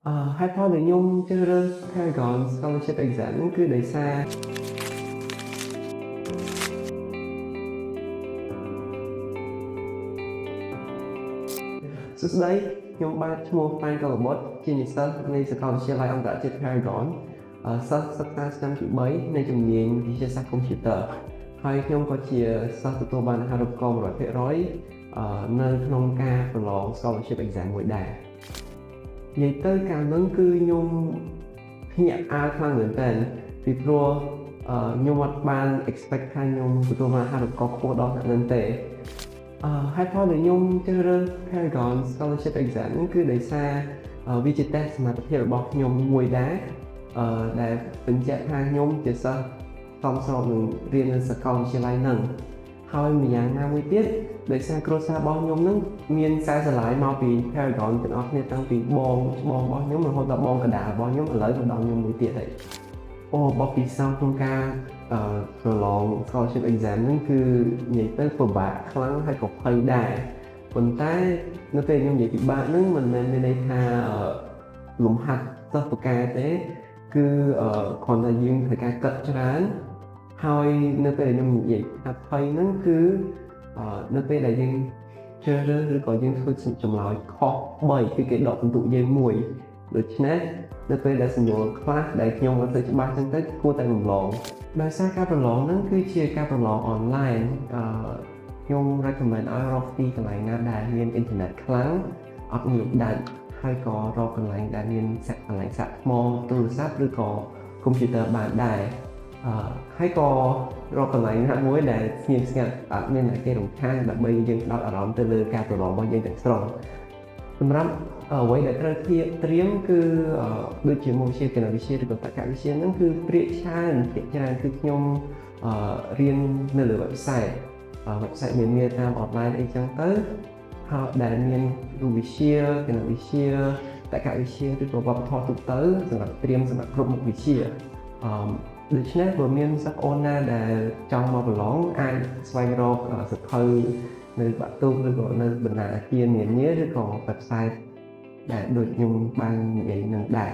Haiพ่อหรือnhung chưa rơ Paragon Scholarship Exam ហ្នឹងគឺដោយសារសួស្តីខ្ញុំបាទឈ្មោះប៉ែនកលបុត្រជានិស្សិតនៃសាកលវិទ្យាល័យអន្តរជាតិ Paragon សិស្សសិក្សាឆ្នាំទី3នៃជំនាញវិទ្យាសាស្ត្រកុំព្យូទ័រហើយខ្ញុំក៏ជាសិស្សទទួលបានអាហារូបករណ៍ 100% នៅក្នុងការប្រឡង Scholarship Exam មួយដែរនិយាយទៅកាលនោះគឺខ្ញុំភ្ញាក់ផ្អើលខ្លាំងមែនទែនពីព្រោះខ្ញុំអត់បាន expect ថាខ្ញុំទទួលបានអាហារូបករណ៍ខ្ពស់ដល់ថ្នាក់ហ្នឹងទេហើយផលដែលខ្ញុំជ្រើសរើស Paragon Scholarship Exam ហ្នឹងគឺដោយសារវាជាតេស្តសមត្ថភាពរបស់ខ្ញុំមួយដែរដែលបញ្ជាក់ថាខ្ញុំជាសិស្សសមស្របនឹងរៀននៅសាកលវិទ្យាល័យហ្នឹងហើយម្យ៉ាងណាមួយទៀតដោយសារគ្រួសាររបស់ខ្ញុំហ្នឹងមានខ្សែស្រឡាយមកពី Paragon ទាំងអស់គ្នាតាំងពីបងរបស់ខ្ញុំរហូតដល់បងកណ្ដាលរបស់ខ្ញុំឥឡូវទៅដល់ខ្ញុំមួយទៀតហើយបបពីសោក្នុងការប្រឡង Scholarship Exam ហ្នឹងគឺនិយាយទៅពិបាកខ្លាំងហើយក៏ភ័យដែរប៉ុន្តែនៅពេលខ្ញុំនិយាយពិបាកហ្នឹងមិនមែនមានន័យថាលំហាត់សិស្សពូកែទេគឺគ្រាន់តែយើងត្រូវការគិតច្រើនហើយនៅពេលដែលខ្ញុំនិយាយថាភ័យហ្នឹងគឺនៅពេលដែលយើងជ្រើសរើសឬក៏យើងធ្វើចម្លើយខុស3គឺគេដកពិន្ទុយើង1ដូច្នេះនៅពេលដែលសំណួរខ្លះដែលខ្ញុំអត់ទៅច្បាស់ចឹងទៅគួរតែរំលងដោយសារការប្រឡងហ្នឹងគឺជាការប្រឡងអនឡាញខ្ញុំ recommend ឲ្យរកទីកន្លែងណាដែលមានអ៊ីនធឺណិតខ្លាំងអត់ងាយដាច់ហើយក៏រកកន្លែងដែលមានកន្លែងសាកថ្មទូរស័ព្ទឬក៏កុំព្យូទ័របានដែរហើយក៏រកកន្លែងណាមួយដែលស្ងៀមស្ងាត់អត់មានអ្នកគេរំខានដើម្បីយើងផ្ដោតអារម្មណ៍ទៅលើការប្រឡងរបស់យើងទាំងស្រុងសម្រាប់អ្វីដែលត្រូវត្រៀមគឺដូចជាមុខវិជ្ជាគណិតវិទ្យាឬក៏តក្កវិទ្យាហ្នឹងគឺភាគច្រើនគឺខ្ញុំរៀននៅលើ website មានតាម online អីចឹងទៅហើយដែលមានរូបវិទ្យាគណិតវិទ្យាតក្កវិទ្យាឬក៏វប្បធម៌ទូទៅសម្រាប់ត្រៀមសម្រាប់គ្រប់មុខវិជ្ជាដូច្នេះបើមានសិស្សអូនណាដែលចង់មកប្រឡងអាចស្វែងរកសៀវភៅនៅបាក់ទូកឬក៏នៅបណ្ដាអគារនានាឬក៏ websiteដែលដូចខ្ញុំបាននិយាយនឹងដែរ